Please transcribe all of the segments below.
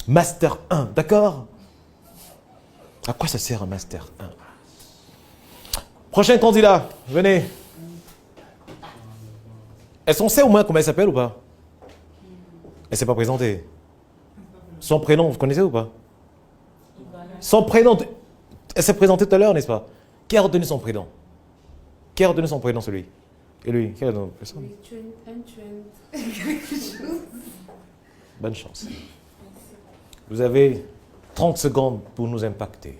Master 1, d'accord? À quoi ça sert un Master 1? Prochain candidat, venez. Est-ce qu'on sait au moins comment elle s'appelle ou pas? Elle ne s'est pas présentée. Son prénom, vous connaissez ou pas? Son prénom, elle s'est présentée tout à l'heure, n'est-ce pas? Qui a retenu son prénom? Qui a retenu son prénom, celui? Et lui, qui a retenu personne? Bonne chance. Vous avez 30 secondes pour nous impacter.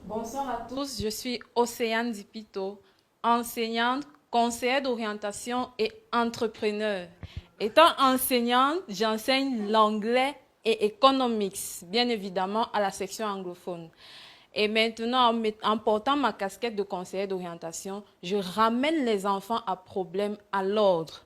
Bonsoir à tous, je suis Océane Dipito, enseignante, conseillère d'orientation et entrepreneur. Étant enseignante, j'enseigne l'anglais et economics, bien évidemment à la section anglophone. Et maintenant, en portant ma casquette de conseillère d'orientation, je ramène les enfants à problème à l'ordre.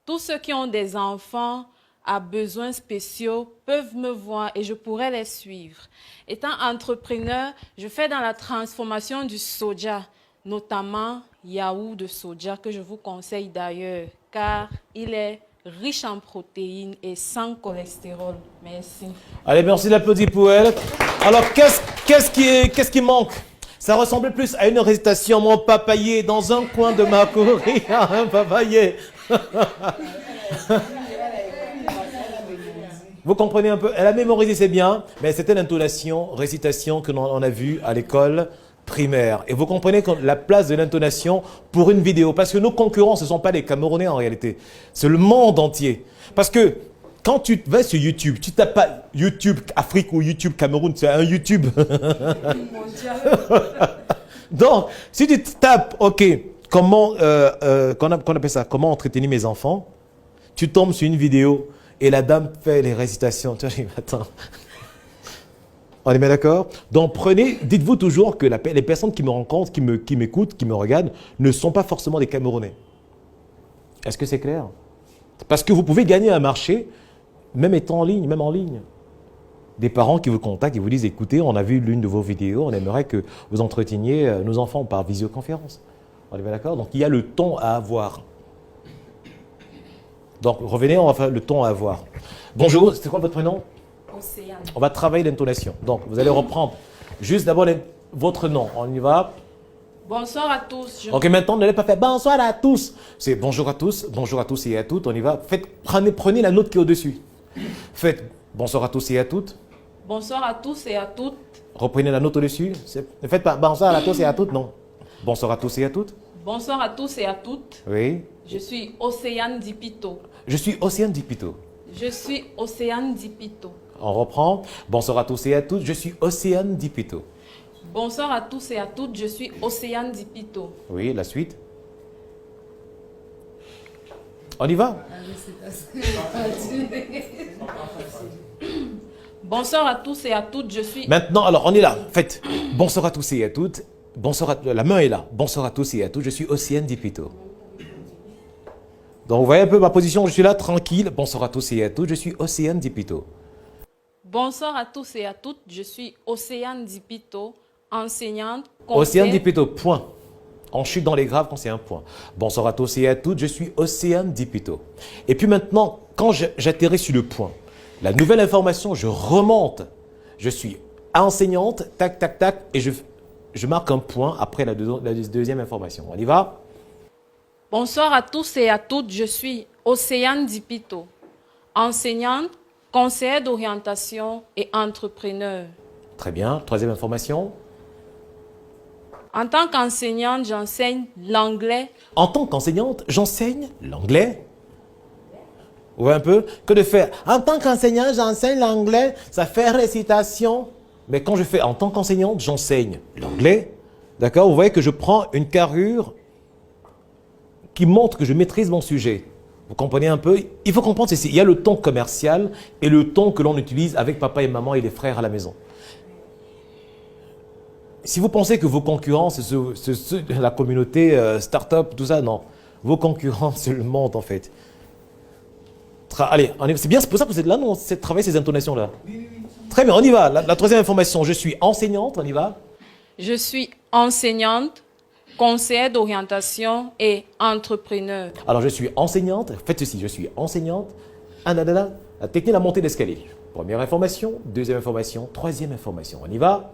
Tous ceux qui ont des enfants à besoins spéciaux peuvent me voir et je pourrai les suivre. Étant entrepreneur, je fais dans la transformation du soja, notamment yaourt de soja que je vous conseille d'ailleurs car il est riche en protéines et sans cholestérol. Merci. Allez, merci d'applaudir pour elle. Alors, qu'est-ce qui manque? Ça ressemblait plus à une récitation. Mon papayer dans un coin de ma cour, il y a un papayer. Vous comprenez un peu? Elle a mémorisé, c'est bien, mais c'était l'intonation, récitation que l'on a vue à l'école primaire. Et vous comprenez la place de l'intonation pour une vidéo. Parce que nos concurrents, ce ne sont pas les Camerounais en réalité. C'est le monde entier. Parce que quand tu vas sur YouTube, tu tapes pas YouTube Afrique ou YouTube Cameroun, c'est un YouTube. Donc, si tu tapes, ok, comment, qu'on appelle ça, comment entretenir mes enfants, tu tombes sur une vidéo et la dame fait les récitations. Tu vois, attends. On est bien d'accord? Donc dites-vous toujours que les personnes qui me rencontrent, qui m'écoutent, qui me regardent, ne sont pas forcément des Camerounais. Est-ce que c'est clair? Parce que vous pouvez gagner un marché, même étant en ligne, même en ligne. Des parents qui vous contactent et vous disent, écoutez, on a vu l'une de vos vidéos, on aimerait que vous entreteniez nos enfants par visioconférence. On est bien d'accord? Donc il y a le ton à avoir. Donc revenez, on va faire le ton à avoir. Bonjour, c'est quoi votre prénom? Océane. On va travailler l'intonation. Donc, vous allez reprendre juste d'abord votre nom. On y va. Bonsoir à tous. Ok, maintenant, n'allez pas faire bonsoir à tous. C'est bonjour à tous et à toutes. On y va. Prenez la note qui est au-dessus. Faites bonsoir à tous et à toutes. Bonsoir à tous et à toutes. Reprenez la note au-dessus. Ne faites pas bonsoir à tous et à toutes, non. Bonsoir à tous et à toutes. Bonsoir à tous et à toutes. Oui. Je suis Océane Dipito. Je suis Océane Dipito. Je suis Océane Dipito. On reprend. Bonsoir à tous et à toutes. Je suis Océane Dipito. Bonsoir à tous et à toutes. Je suis Océane Dipito. Oui, la suite. On y va. Bonsoir à tous et à toutes. Je suis... Maintenant, alors, on est là. Faites bonsoir à tous et à toutes. Bonsoir à... La main est là. Bonsoir à tous et à toutes. Je suis Océane Dipito. Donc, vous voyez un peu ma position. Je suis là, tranquille. Bonsoir à tous et à toutes. Je suis Océane Dipito. Bonsoir à tous et à toutes. Je suis Océane Dipito, enseignante. Océane Dipito, point. On chute dans les graves quand c'est un point. Bonsoir à tous et à toutes. Je suis Océane Dipito. Et puis maintenant, quand j'atterris sur le point, la nouvelle information, je remonte. Je suis enseignante, tac, tac, tac, et je marque un point après la deuxième information. On y va? Bonsoir à tous et à toutes. Je suis Océane Dipito, enseignante, conseillère d'orientation et entrepreneur. Très bien. Troisième information. En tant qu'enseignante, j'enseigne l'anglais. En tant qu'enseignante, j'enseigne l'anglais. Vous voyez un peu? Que de faire en tant qu'enseignante, j'enseigne l'anglais, ça fait récitation. Mais quand je fais en tant qu'enseignante, j'enseigne l'anglais. D'accord? Vous voyez que je prends une carrure qui montre que je maîtrise mon sujet. Vous comprenez un peu? Il faut comprendre ceci. Il y a le ton commercial et le ton que l'on utilise avec papa et maman et les frères à la maison. Si vous pensez que vos concurrents, c'est la communauté start-up, tout ça, non. Vos concurrents, c'est le monde en fait. Allez, c'est bien, c'est pour ça que vous êtes là, non? C'est de travailler ces intonations-là. Oui. Très bien, on y va. La troisième information, je suis enseignante, on y va. Je suis enseignante, conseillère d'orientation et entrepreneur. Alors, je suis enseignante, faites ceci, je suis enseignante, la technique de la montée d'escalier. Première information, deuxième information, troisième information. On y va?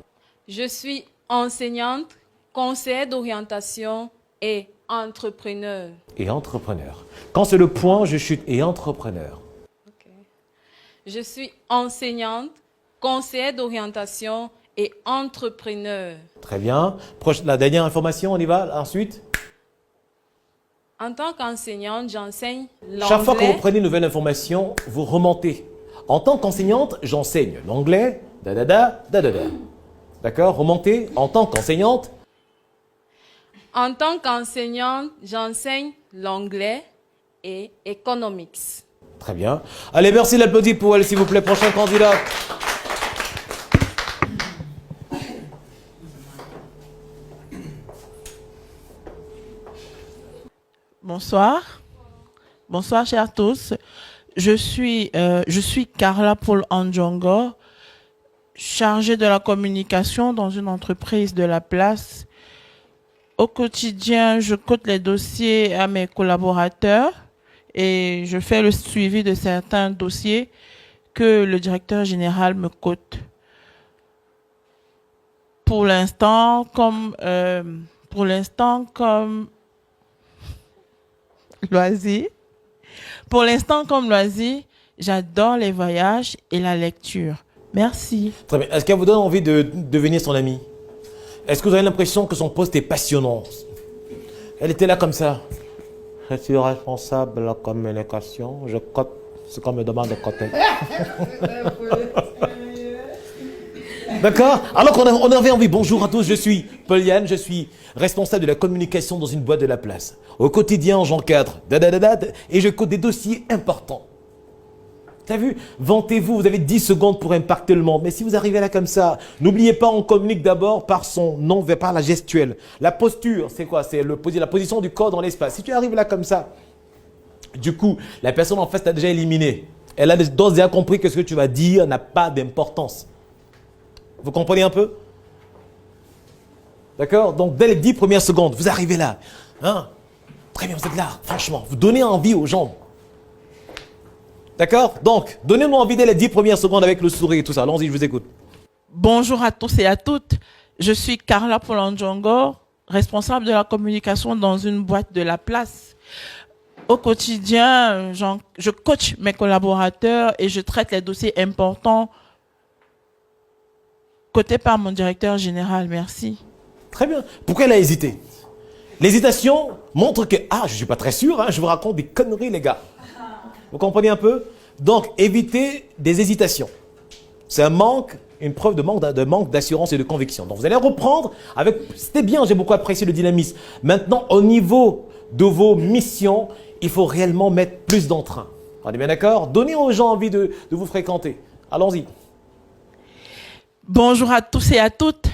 Je suis enseignante, conseillère d'orientation et entrepreneur. Et entrepreneur. Quand c'est le point, je chute. Et entrepreneur. Ok. Je suis enseignante, conseillère d'orientation et entrepreneur. Très bien. La dernière information, on y va ensuite? En tant qu'enseignante, j'enseigne Chaque fois que vous l'anglais. prenez une nouvelle information, vous remontez. En tant qu'enseignante, j'enseigne l'anglais, da. D'accord? Remontez. En tant qu'enseignante, En tant qu'enseignante, j'enseigne l'anglais et economics. très bien. Allez, merci d'applaudir pour elle, s'il vous plaît. Prochain candidat. Bonsoir. Bonsoir, chers tous. Je suis Carla Paul Andjongo, chargée de la communication dans une entreprise de la place. Au quotidien, je cote les dossiers à mes collaborateurs et je fais le suivi de certains dossiers que le directeur général me cote. Pour l'instant, comme loisir. Pour l'instant, comme loisir, j'adore les voyages et la lecture. Merci. Très bien. Est-ce qu'elle vous donne envie de devenir son amie? Est-ce que vous avez l'impression que son poste est passionnant? Elle était là comme ça. Je suis responsable de la communication. Je cote ce qu'on me demande de coter. D'accord? Alors qu'on avait envie. Bonjour à tous, je suis Paul Yann, je suis responsable de la communication dans une boîte de la place. Au quotidien, j'encadre, et je code des dossiers importants. T'as vu? Vantez-vous, vous avez 10 secondes pour impacter le monde. Mais si vous arrivez là comme ça, n'oubliez pas, on communique d'abord par son nom, par la gestuelle. La posture, c'est quoi? C'est la position du corps dans l'espace. Si tu arrives là comme ça, du coup, la personne en face t'a déjà éliminé. Elle a d'ores et déjà compris que ce que tu vas dire n'a pas d'importance. Vous comprenez un peu? D'accord? Donc, dès les 10 premières secondes, vous arrivez là. Hein? Très bien, vous êtes là. Franchement, vous donnez envie aux gens. D'accord? Donc, donnez-nous envie dès les 10 premières secondes avec le sourire et tout ça. Allons-y, je vous écoute. Bonjour à tous et à toutes. Je suis Carla Paul Andjongo, responsable de la communication dans une boîte de la place. Au quotidien, je coach mes collaborateurs et je traite les dossiers importants cotés par mon directeur général. Merci. Très bien. Pourquoi elle a hésité? L'hésitation montre que, je ne suis pas très sûr, je vous raconte des conneries, les gars. Vous comprenez un peu? Donc, évitez des hésitations. C'est une preuve de manque d'assurance et de conviction. Donc, vous allez reprendre avec... C'était bien, j'ai beaucoup apprécié le dynamisme. Maintenant, au niveau de vos missions, il faut réellement mettre plus d'entrain. On est bien d'accord? Donnez aux gens envie de vous fréquenter. Allons-y. Bonjour à tous et à toutes.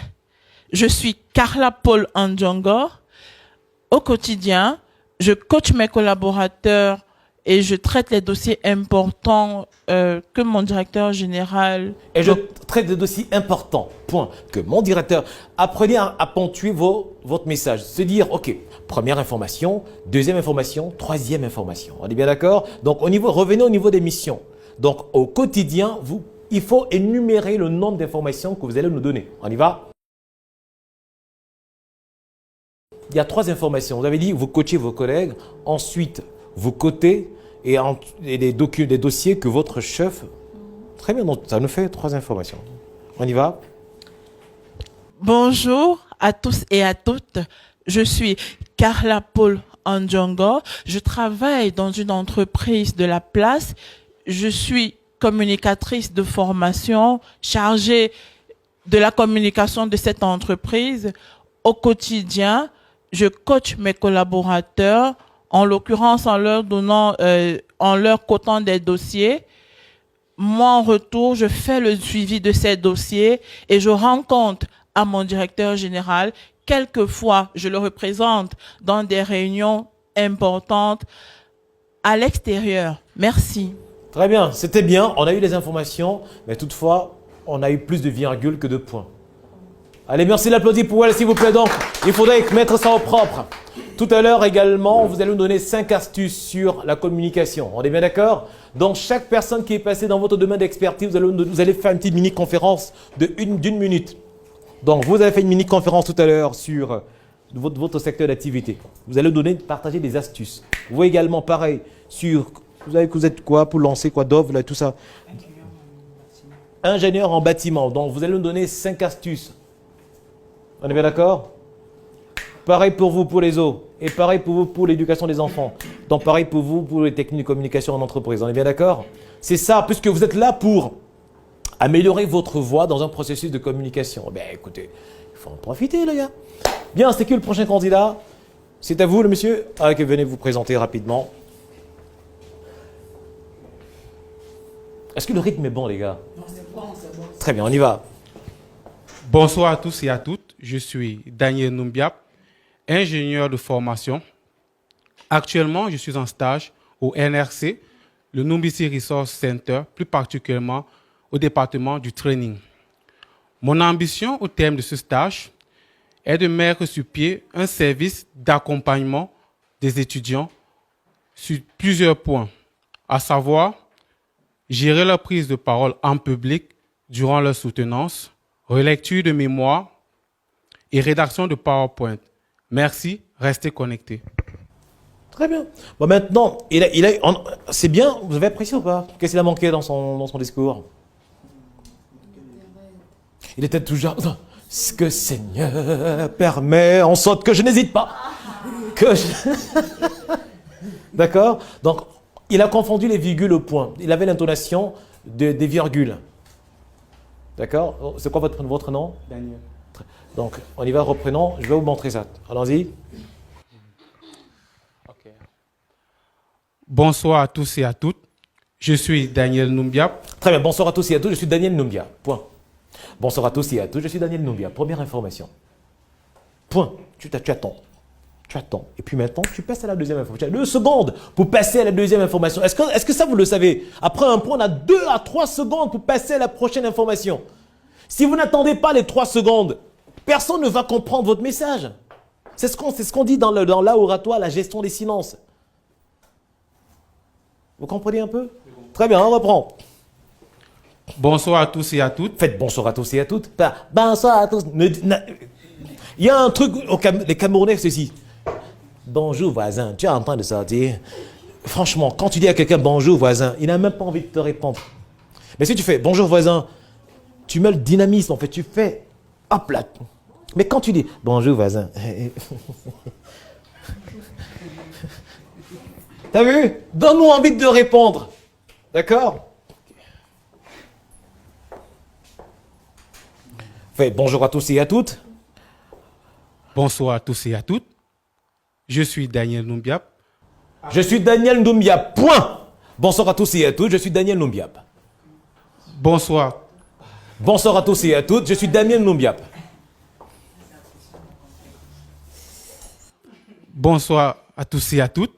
Je suis Carla Paul Andjongo. Au quotidien, je coach mes collaborateurs et je traite les dossiers importants que mon directeur général... Et je traite des dossiers importants, point. Que mon directeur... Apprenez à ponctuer votre message. Se dire, OK, première information, deuxième information, troisième information. On est bien d'accord? Donc, revenez au niveau des missions. Donc, au quotidien, il faut énumérer le nombre d'informations que vous allez nous donner. On y va? Il y a 3 informations. Vous avez dit, vous coachez vos collègues. Ensuite, vous cotez et des dossiers que votre chef... Très bien, donc ça nous fait 3 informations. On y va? Bonjour à tous et à toutes. Je suis Carla Paul Andjongo. Je travaille dans une entreprise de la place. Je suis communicatrice de formation, chargée de la communication de cette entreprise. Au quotidien, je coach mes collaborateurs, en l'occurrence en leur cotant des dossiers. Moi, en retour, je fais le suivi de ces dossiers et je rends compte à mon directeur général. Quelquefois, je le représente dans des réunions importantes à l'extérieur. Merci. Très bien, c'était bien. On a eu les informations, mais toutefois, on a eu plus de virgules que de points. Allez, merci d'applaudir pour elle, s'il vous plaît. Donc, il faudrait mettre ça au propre. Tout à l'heure également, vous allez nous donner 5 astuces sur la communication. On est bien d'accord? Donc, chaque personne qui est passée dans votre domaine d'expertise, vous allez faire une petite mini-conférence d'une minute. Donc, vous avez fait une mini-conférence tout à l'heure sur votre secteur d'activité. Vous allez partager des astuces. Vous également, pareil, sur... Vous êtes quoi pour lancer quoi, Dove, là, tout ça? Ingénieur en bâtiment. Donc, vous allez nous donner 5 astuces. On est bien d'accord? Pareil pour vous, pour les eaux. Et pareil pour vous, pour l'éducation des enfants. Donc, pareil pour vous, pour les techniques de communication en entreprise. On est bien d'accord? C'est ça, puisque vous êtes là pour améliorer votre voix dans un processus de communication. Ben, écoutez, il faut en profiter, les gars. Bien, c'est qui le prochain candidat? C'est à vous, le monsieur? Ah, que venez vous présenter rapidement. Est-ce que le rythme est bon, les gars? Non, c'est bon, c'est bon. Très bien, on y va. Bonsoir à tous et à toutes. Je suis Daniel Numbiap, ingénieur de formation. Actuellement, je suis en stage au NRC, le Numbisi Resource Center, plus particulièrement au département du training. Mon ambition au terme de ce stage est de mettre sur pied un service d'accompagnement des étudiants sur plusieurs points, à savoir gérer leur prise de parole en public durant leur soutenance, relecture de mémoire et rédaction de PowerPoint. Merci, restez connectés. Très bien. Bon, maintenant, c'est bien, vous avez apprécié ou pas? Qu'est-ce qu'il a manqué dans son discours? Il était toujours... Ce que Seigneur permet, en sorte que je n'hésite pas. D'accord? Donc, il a confondu les virgules au point. Il avait l'intonation des virgules. D'accord? C'est quoi votre nom? Daniel. Donc, on y va, reprenons. Je vais vous montrer ça. Allons-y. Okay. Bonsoir à tous et à toutes. Je suis Daniel Numbiap. Très bien. Bonsoir à tous et à toutes. Je suis Daniel Numbia. Point. Bonsoir à tous et à toutes. Je suis Daniel Numbia. Première information. Point. Tu attends. Tu attends. Et puis maintenant, tu passes à la deuxième information. 2 secondes pour passer à la deuxième information. Est-ce que ça, vous le savez? Après un point, on a 2 à 3 secondes pour passer à la prochaine information. Si vous n'attendez pas les 3 secondes, personne ne va comprendre votre message. C'est ce qu'on dit dans l'oratoire, la gestion des silences. Vous comprenez un peu? Très bien, on reprend. Bonsoir à tous et à toutes. Faites bonsoir à tous et à toutes. Pas bonsoir à tous. Il y a un truc, les Camerounais, ceci. Bonjour voisin, tu es en train de sortir. Franchement, quand tu dis à quelqu'un bonjour voisin, il n'a même pas envie de te répondre. Mais si tu fais bonjour voisin, tu mets le dynamisme, en fait, tu fais hop là. Mais quand tu dis bonjour voisin, t'as vu? Donne-nous envie de te répondre. D'accord? Fais bonjour à tous et à toutes. Bonsoir à tous et à toutes. Je suis Daniel Numbiap. Je suis Daniel Numbiap. Point. Bonsoir à tous et à toutes. Je suis Daniel Numbiap. Bonsoir. Bonsoir à tous et à toutes. Je suis Daniel Numbiap. Bonsoir à tous et à toutes.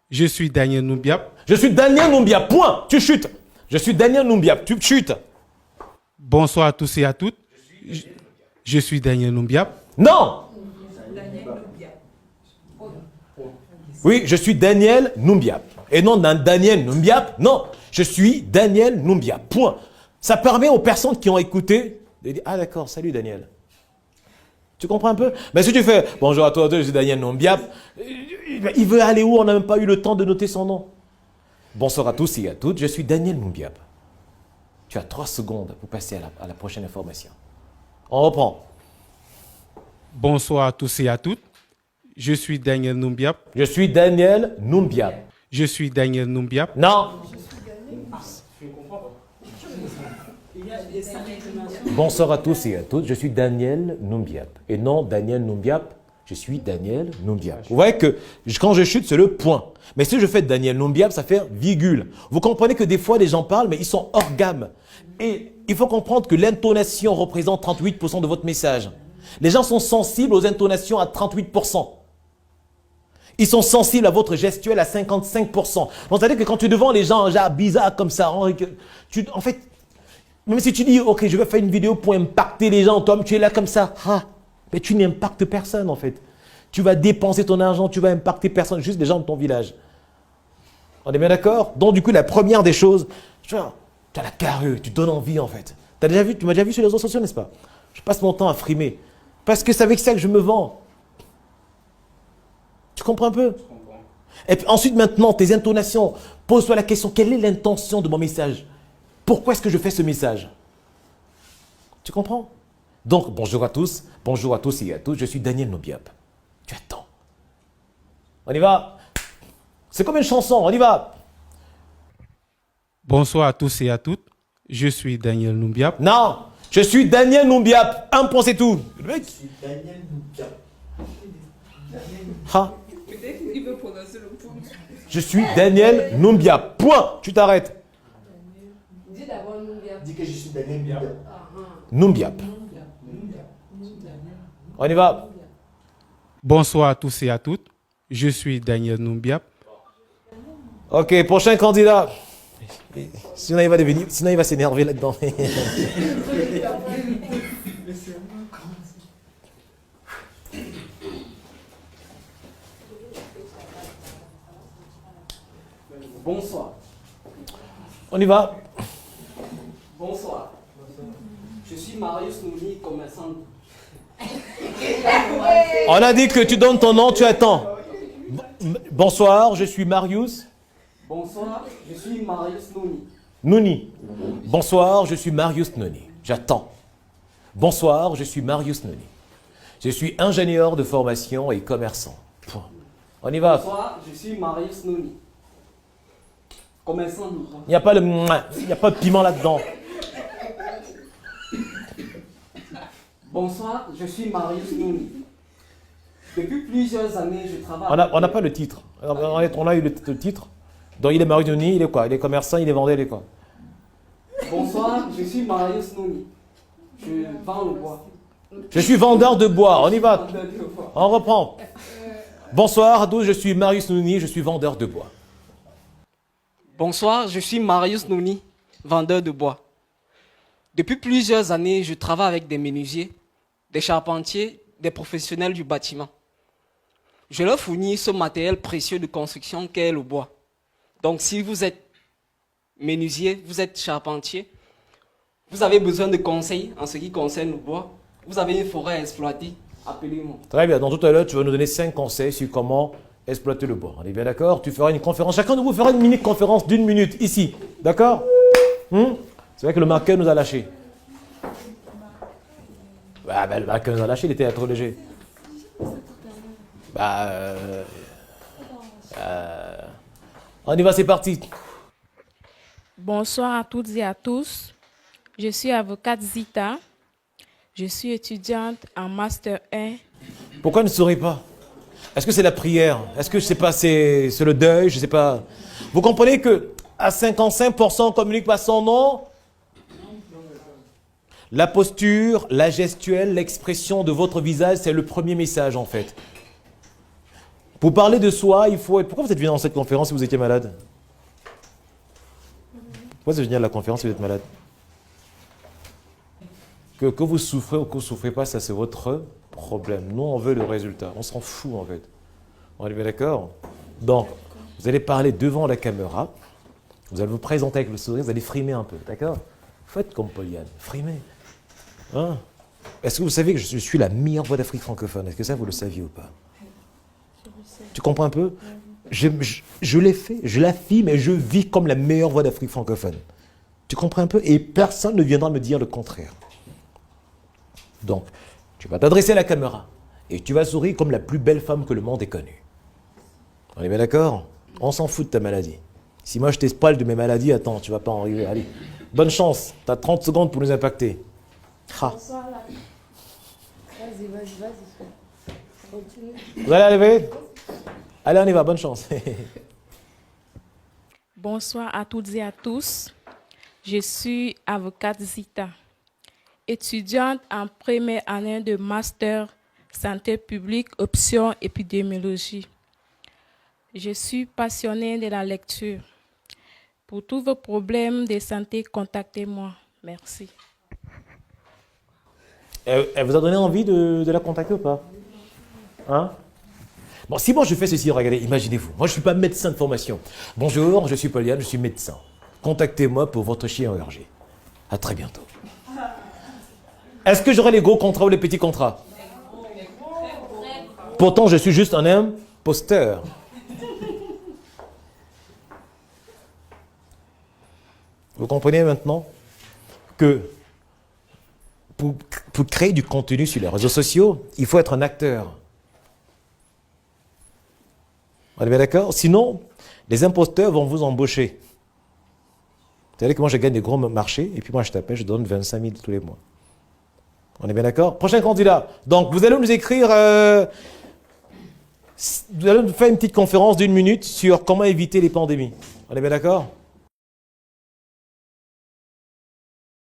Je suis Daniel Numbiap. Je suis Daniel Numbiap. Point. Tu chutes. Je suis Daniel Numbiap. Tu chutes. Bonsoir à tous et à toutes. Je suis Daniel Numbiap. Non. Oui, je suis Daniel Numbiap. Et non Daniel Numbiap. Non, je suis Daniel Numbiap. Point. Ça permet aux personnes qui ont écouté de dire, ah d'accord, salut Daniel. Tu comprends un peu? Mais si tu fais, bonjour à toi, je suis Daniel Numbiap, il veut aller où? On n'a même pas eu le temps de noter son nom. Bonsoir à tous et à toutes, je suis Daniel Numbiap. Tu as 3 secondes pour passer à la prochaine information. On reprend. Bonsoir à tous et à toutes. Je suis Daniel Numbiap. Je suis Daniel Numbiap. Je suis Daniel Numbiap. Non. Bonsoir à tous et à toutes. Je suis Daniel Numbiap. Et non Daniel Numbiap. Je suis Daniel Numbiap. Vous voyez que quand je chute, c'est le point. Mais si je fais Daniel Numbiap, ça fait virgule. Vous comprenez que des fois, les gens parlent, mais ils sont hors gamme. Et il faut comprendre que l'intonation représente 38% de votre message. Les gens sont sensibles aux intonations à 38%. Ils sont sensibles à votre gestuelle à 55%. Donc, c'est-à-dire que quand tu es devant les gens, genre bizarres comme ça, en fait, Même si tu dis, ok, je vais faire une vidéo pour impacter les gens, toi, tu es là comme ça. Ah, mais tu n'impactes personne en fait. Tu vas dépenser ton argent, tu vas impacter personne, juste les gens de ton village. On est bien d'accord? Donc du coup, la première des choses, tu as la carrure, tu donnes envie en fait. Tu m'as déjà vu sur les réseaux sociaux, n'est-ce pas? Je passe mon temps à frimer. Parce que c'est avec ça que je me vends. Tu comprends un peu? Je comprends. Et puis ensuite, maintenant, tes intonations. Pose-toi la question, quelle est l'intention de mon message? Pourquoi est-ce que je fais ce message? Tu comprends? Donc, bonjour à tous et à toutes, je suis Daniel Noubiap. Tu attends. On y va. C'est comme une chanson, on y va. Bonsoir à tous et à toutes. Je suis Daniel Numbiap. Non, je suis Daniel Noubiap. Un point, c'est tout. Le mec. Je suis Daniel Noubiap. Ah. Peut-être qu'il veut prononcer le point. Je suis Daniel Noubiap. Point. Tu t'arrêtes. Dis d'abord Noubiap. Dis que je suis Daniel Noubiap. Noubiap. On y va. Bonsoir à tous et à toutes. Je suis Daniel Numbiap. Ok, prochain candidat. Sinon, il va s'énerver là-dedans. Bonsoir. On y va. Bonsoir. Je suis Marius Nouni, commerçant. On a dit que tu donnes ton nom, tu attends. Bonsoir, je suis Marius Bonsoir, je suis Marius Nouni. Nouni. Bonsoir, je suis Marius Nouni. J'attends. Bonsoir, je suis Marius Nouni. Je suis ingénieur de formation et commerçant. Point. On y va. Bonsoir, je suis Marius Nouni. Commerçant. Il n'y a pas le mouah, il n'y a pas de piment là-dedans. Bonsoir, je suis Marius Nouni. Depuis plusieurs années, je travaille. On n'a pas le titre. On a eu le titre. Donc il est Marius Nouni, il est quoi? Il est commerçant, il est vendeur, il est quoi? Bonsoir, je suis Marius Nouni. Je vends le bois. Je suis vendeur de bois. On y va. Vendeur de bois. On reprend. Bonsoir à tous, je suis Marius Nouni, je suis vendeur de bois. Bonsoir, je suis Marius Nouni, vendeur de bois. Depuis plusieurs années, je travaille avec des menuisiers, des charpentiers, des professionnels du bâtiment. Je leur fournis ce matériel précieux de construction qu'est le bois. Donc si vous êtes menuisier, vous êtes charpentier, vous avez besoin de conseils en ce qui concerne le bois, vous avez une forêt à exploiter, appelez-moi. Très bien, donc tout à l'heure, tu vas nous donner 5 conseils sur comment exploiter le bois. On est bien d'accord? Tu feras une conférence, chacun de vous fera une mini-conférence d'1 minute, ici. D'accord? C'est vrai que le marqueur nous a lâchés. Le marqueur nous a lâchés, il était trop léger. On y va, c'est parti. Bonsoir à toutes et à tous. Je suis avocate Zita. Je suis étudiante en Master 1. Pourquoi ne souriez pas? Est-ce que c'est la prière? Est-ce que je sais pas, c'est le deuil? Je sais pas. Vous comprenez que à 55%, on communique pas son nom? La posture, la gestuelle, l'expression de votre visage, c'est le premier message en fait. Pour parler de soi, il faut être... Pourquoi vous êtes venu dans cette conférence si vous étiez malade? Pourquoi vous êtes venu à la conférence si vous êtes malade? Que vous souffrez ou que vous ne souffrez pas, ça c'est votre problème. Nous, on veut le résultat. On s'en fout en fait. On est bien d'accord? Donc, vous allez parler devant la caméra. Vous allez vous présenter avec le sourire. Vous allez frimer un peu. D'accord? Faites comme Poliane. Frimez. Hein? Est-ce que vous savez que je suis la meilleure voix d'Afrique francophone? Est-ce que ça, vous le saviez ou pas? Tu comprends un peu? Je l'ai fait, je l'affirme et je vis comme la meilleure voix d'Afrique francophone. Tu comprends un peu? Et personne ne viendra me dire le contraire. Donc, tu vas t'adresser à la caméra et tu vas sourire comme la plus belle femme que le monde ait connue. On est bien d'accord? On s'en fout de ta maladie. Si moi je t'espoile de mes maladies, attends, tu vas pas en arriver. Allez, bonne chance. Tu as 30 secondes pour nous impacter. Ha. Vas-y. Continue. Vous allez arriver? Allez, on y va, bonne chance. Bonsoir à toutes et à tous. Je suis avocate Zita, étudiante en première année de master santé publique, option épidémiologie. Je suis passionnée de la lecture. Pour tous vos problèmes de santé, contactez-moi. Merci. Elle vous a donné envie de la contacter ou pas? Hein? Bon, si moi je fais ceci, regardez, imaginez-vous. Moi je ne suis pas médecin de formation. Bonjour, je suis Pauliane, je suis médecin. Contactez-moi pour votre chien allergique. À très bientôt. Est-ce que j'aurai les gros contrats ou les petits contrats? Pourtant, je suis juste un imposteur. Vous comprenez maintenant que pour créer du contenu sur les réseaux sociaux, il faut être un acteur. On est bien d'accord? Sinon, les imposteurs vont vous embaucher. C'est-à-dire que moi, je gagne des gros marchés, et puis moi, je t'appelle, je donne 25 000 tous les mois. On est bien d'accord? Prochain candidat. Donc, vous allez nous écrire... vous allez nous faire une petite conférence d'1 minute sur comment éviter les pandémies. On est bien d'accord?